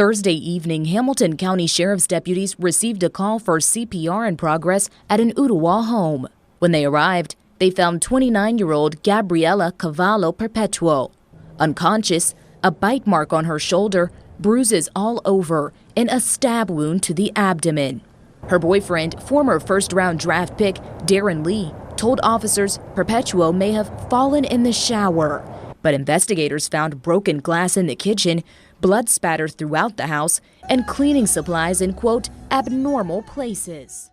Thursday evening, Hamilton County Sheriff's deputies received a call for CPR in progress at an Ooltewah home. When they arrived, they found 29-year-old Gabriella Carvalho Perpétuo unconscious, a bite mark on her shoulder, bruises all over, and a stab wound to the abdomen. Her boyfriend, former first-round draft pick Darron Lee, told officers Perpétuo may have fallen in the shower. But investigators found broken glass in the kitchen, blood spattered throughout the house, and cleaning supplies in, quote, abnormal places.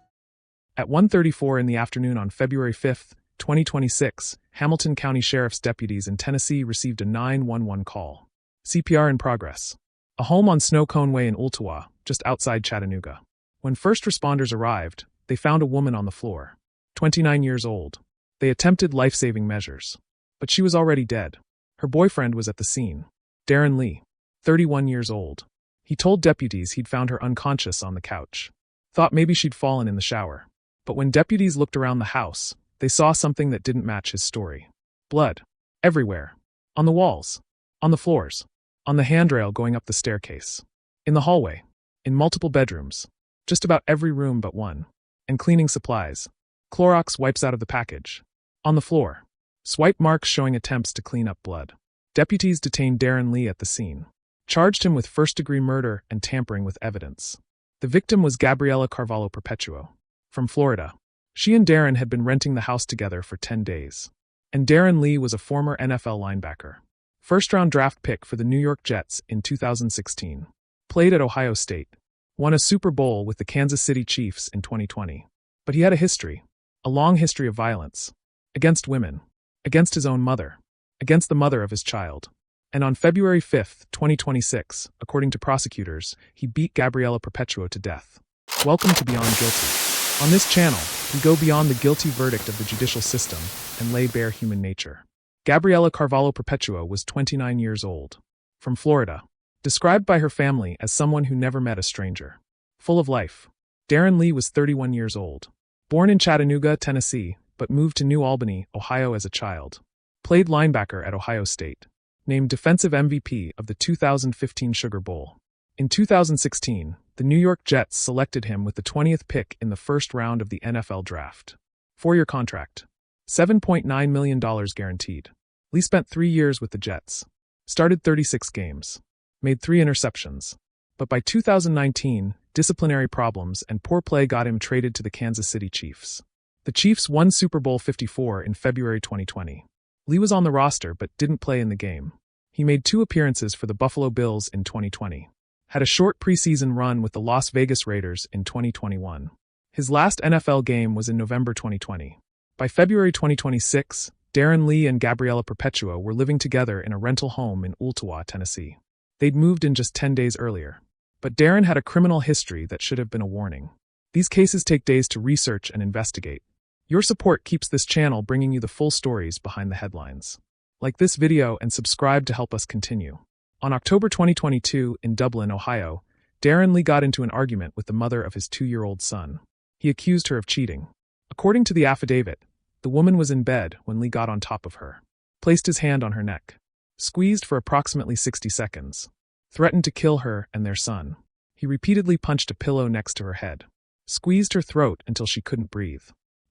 At 1:34 in the afternoon on February 5, 2026, Hamilton County Sheriff's deputies in Tennessee received a 911 call. CPR in progress. A home on Snow Cone Way in Ooltewah, just outside Chattanooga. When first responders arrived, they found a woman on the floor, 29 years old. They attempted life-saving measures, but she was already dead. Her boyfriend was at the scene, Darron Lee, 31 years old. He told deputies he'd found her unconscious on the couch. Thought maybe she'd fallen in the shower. But when deputies looked around the house, they saw something that didn't match his story. Blood. Everywhere. On the walls. On the floors. On the handrail going up the staircase. In the hallway. In multiple bedrooms. Just about every room but one. And cleaning supplies. Clorox wipes out of the package. On the floor. Swipe marks showing attempts to clean up blood. Deputies detained Darron Lee at the scene. Charged him with first-degree murder and tampering with evidence. The victim was Gabriella Carvalho Perpétuo, from Florida. She and Darron had been renting the house together for 10 days. And Darron Lee was a former NFL linebacker. First-round draft pick for the New York Jets in 2016. Played at Ohio State. Won a Super Bowl with the Kansas City Chiefs in 2020. But he had a history. A long history of violence. Against women. Against his own mother. Against the mother of his child. And on February 5, 2026, according to prosecutors, he beat Gabriella Perpétuo to death. Welcome to Beyond Guilty. On this channel, we go beyond the guilty verdict of the judicial system and lay bare human nature. Gabriella Carvalho Perpétuo was 29 years old. From Florida. Described by her family as someone who never met a stranger. Full of life. Darron Lee was 31 years old. Born in Chattanooga, Tennessee, but moved to New Albany, Ohio as a child. Played linebacker at Ohio State. Named defensive MVP of the 2015 Sugar Bowl. In 2016, the New York Jets selected him with the 20th pick in the first round of the NFL draft. 4-year contract. $7.9 million guaranteed. Lee spent 3 years with the Jets. Started 36 games. Made 3 interceptions. But by 2019, disciplinary problems and poor play got him traded to the Kansas City Chiefs. The Chiefs won Super Bowl 54 in February 2020. Lee was on the roster but didn't play in the game. He made 2 appearances for the Buffalo Bills in 2020. Had a short preseason run with the Las Vegas Raiders in 2021. His last NFL game was in November 2020. By February 2026, Darron Lee and Gabriella Perpétuo were living together in a rental home in Ooltewah, Tennessee. They'd moved in just 10 days earlier. But Darron had a criminal history that should have been a warning. These cases take days to research and investigate. Your support keeps this channel bringing you the full stories behind the headlines. Like this video and subscribe to help us continue. On October 2022, in Dublin, Ohio, Darron Lee got into an argument with the mother of his 2-year-old son. He accused her of cheating. According to the affidavit, the woman was in bed when Lee got on top of her. Placed his hand on her neck. Squeezed for approximately 60 seconds. Threatened to kill her and their son. He repeatedly punched a pillow next to her head. Squeezed her throat until she couldn't breathe.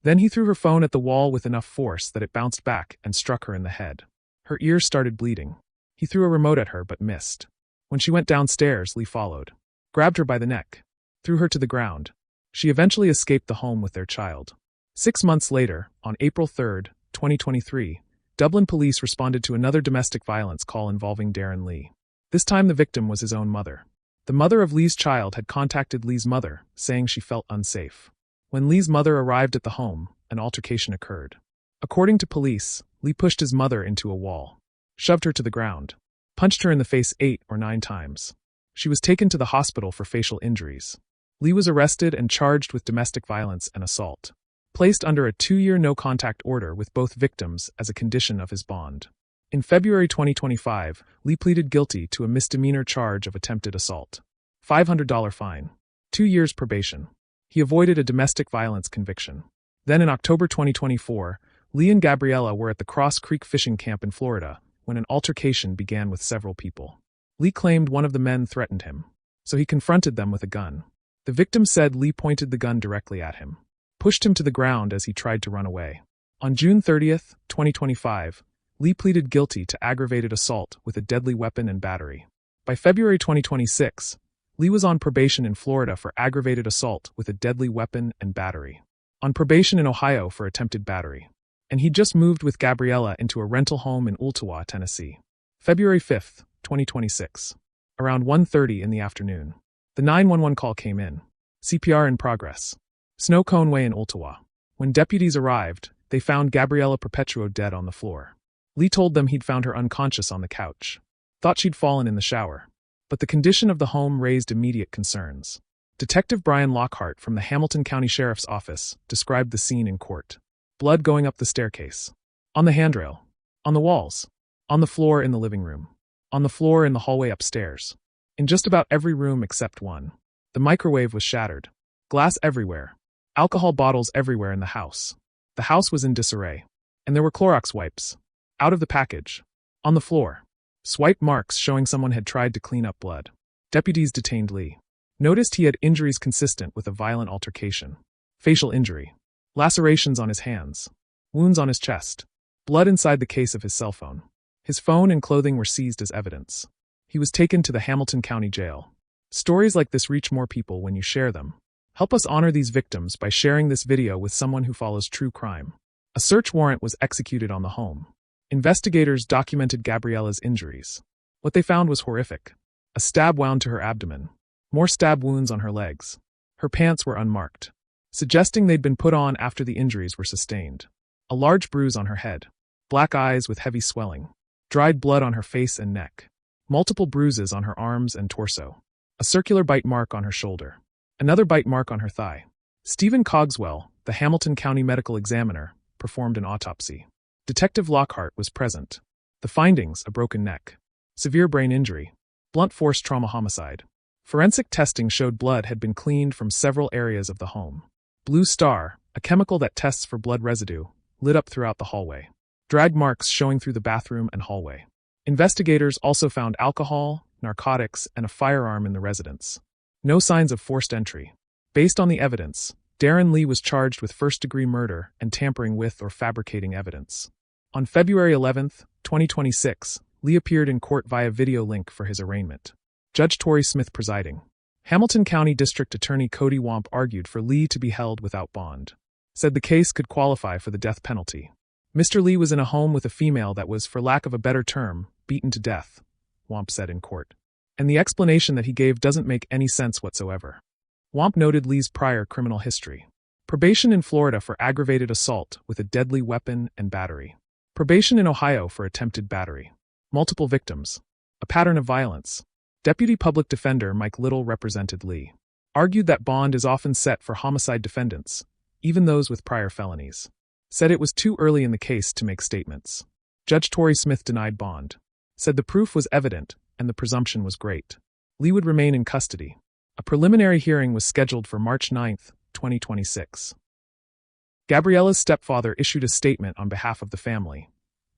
Then he threw her phone at the wall with enough force that it bounced back and struck her in the head. Her ears started bleeding. He threw a remote at her but missed. When she went downstairs, Lee followed. Grabbed her by the neck. Threw her to the ground. She eventually escaped the home with their child. 6 months later, on April 3, 2023, Dublin police responded to another domestic violence call involving Darron Lee. This time the victim was his own mother. The mother of Lee's child had contacted Lee's mother, saying she felt unsafe. When Lee's mother arrived at the home, an altercation occurred. According to police, Lee pushed his mother into a wall. Shoved her to the ground. Punched her in the face 8 or 9 times. She was taken to the hospital for facial injuries. Lee was arrested and charged with domestic violence and assault. Placed under a 2-year no-contact order with both victims as a condition of his bond. In February 2025, Lee pleaded guilty to a misdemeanor charge of attempted assault. $500 fine. 2 years probation. He avoided a domestic violence conviction. Then in October 2024, Lee and Gabriella were at the Cross Creek fishing camp in Florida when an altercation began with several people. Lee claimed one of the men threatened him. so he confronted them with a gun. The victim said Lee pointed the gun directly at him, pushed him to the ground as he tried to run away. On June 30, 2025, Lee pleaded guilty to aggravated assault with a deadly weapon and battery. By February 2026, Lee was on probation in Florida for aggravated assault with a deadly weapon and battery, on probation in Ohio for attempted battery, and he just moved with Gabriella into a rental home in Ooltewah, Tennessee. February 5, 2026. Around 1:30 in the afternoon, the 911 call came in. CPR in progress. Snow Cone Way in Ooltewah. When deputies arrived, they found Gabriella Perpétuo dead on the floor. Lee told them he'd found her unconscious on the couch. Thought she'd fallen in the shower. But the condition of the home raised immediate concerns. Detective Brian Lockhart from the Hamilton County Sheriff's Office described the scene in court. Blood going up the staircase. On the handrail. On the walls. On the floor in the living room. On the floor in the hallway upstairs. In just about every room except one. The microwave was shattered. Glass everywhere. Alcohol bottles everywhere in the house. The house was in disarray. And there were Clorox wipes. Out of the package. On the floor. Swipe marks showing someone had tried to clean up blood. Deputies detained Lee. Noticed he had injuries consistent with a violent altercation. Facial injury. Lacerations on his hands. Wounds on his chest. Blood inside the case of his cell phone. His phone and clothing were seized as evidence. He was taken to the Hamilton County Jail. Stories like this reach more people when you share them. Help us honor these victims by sharing this video with someone who follows true crime. A search warrant was executed on the home. Investigators documented Gabriella's injuries. What they found was horrific. A stab wound to her abdomen. More stab wounds on her legs. Her pants were unmarked, suggesting they'd been put on after the injuries were sustained. A large bruise on her head. Black eyes with heavy swelling. Dried blood on her face and neck. Multiple bruises on her arms and torso. A circular bite mark on her shoulder. Another bite mark on her thigh. Stephen Cogswell, the Hamilton County Medical Examiner, performed an autopsy. Detective Lockhart was present. The findings: a broken neck, severe brain injury, blunt force trauma homicide. Forensic testing showed blood had been cleaned from several areas of the home. Blue Star, a chemical that tests for blood residue, lit up throughout the hallway. Drag marks showing through the bathroom and hallway. Investigators also found alcohol, narcotics, and a firearm in the residence. No signs of forced entry. Based on the evidence, Darron Lee was charged with first-degree murder and tampering with or fabricating evidence. On February 11, 2026, Lee appeared in court via video link for his arraignment. Judge Torrey Smith presiding. Hamilton County District Attorney Cody Womp argued for Lee to be held without bond. Said the case could qualify for the death penalty. Mr. Lee was in a home with a female that was, for lack of a better term, beaten to death, Womp said in court. And the explanation that he gave doesn't make any sense whatsoever. Womp noted Lee's prior criminal history. Probation in Florida for aggravated assault with a deadly weapon and battery. Probation in Ohio for attempted battery. Multiple victims. A pattern of violence. Deputy Public Defender Mike Little represented Lee. Argued that bond is often set for homicide defendants, even those with prior felonies. Said it was too early in the case to make statements. Judge Torrey Smith denied bond. Said the proof was evident and the presumption was great. Lee would remain in custody. A preliminary hearing was scheduled for March 9, 2026. Gabriella's stepfather issued a statement on behalf of the family.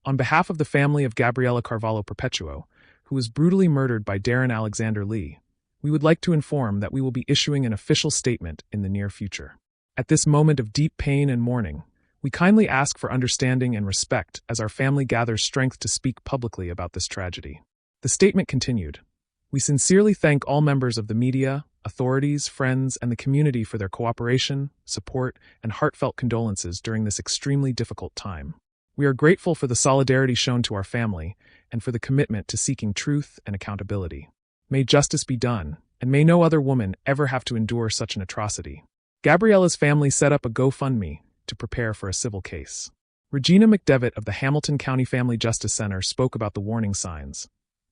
On behalf of the family of Gabriella Carvalho Perpétuo, who was brutally murdered by Darron Alexander Lee, we would like to inform that we will be issuing an official statement in the near future. At this moment of deep pain and mourning, we kindly ask for understanding and respect as our family gathers strength to speak publicly about this tragedy. The statement continued. We sincerely thank all members of the media, authorities, friends, and the community for their cooperation, support, and heartfelt condolences during this extremely difficult time. We are grateful for the solidarity shown to our family and for the commitment to seeking truth and accountability. May justice be done, and may no other woman ever have to endure such an atrocity. Gabriella's family set up a GoFundMe to prepare for a civil case. Regina McDevitt of the Hamilton County Family Justice Center spoke about the warning signs.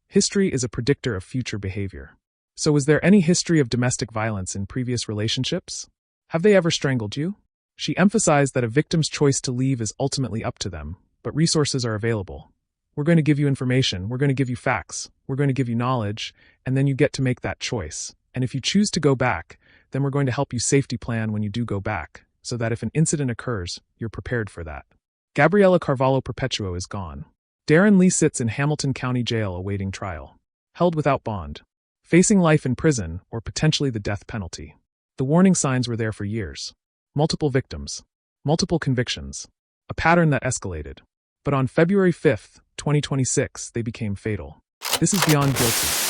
History is a predictor of future behavior. So is there any history of domestic violence in previous relationships? Have they ever strangled you? She emphasized that a victim's choice to leave is ultimately up to them, but resources are available. We're going to give you information, we're going to give you facts, we're going to give you knowledge, and then you get to make that choice. And if you choose to go back, then we're going to help you safety plan when you do go back, so that if an incident occurs, you're prepared for that. Gabriella Carvalho Perpétuo is gone. Darron Lee sits in Hamilton County Jail awaiting trial. Held without bond. facing life in prison or potentially the death penalty. The warning signs were there for years. Multiple victims, multiple convictions, a pattern that escalated. But on February 5th, 2026, they became fatal. This is beyond guilty.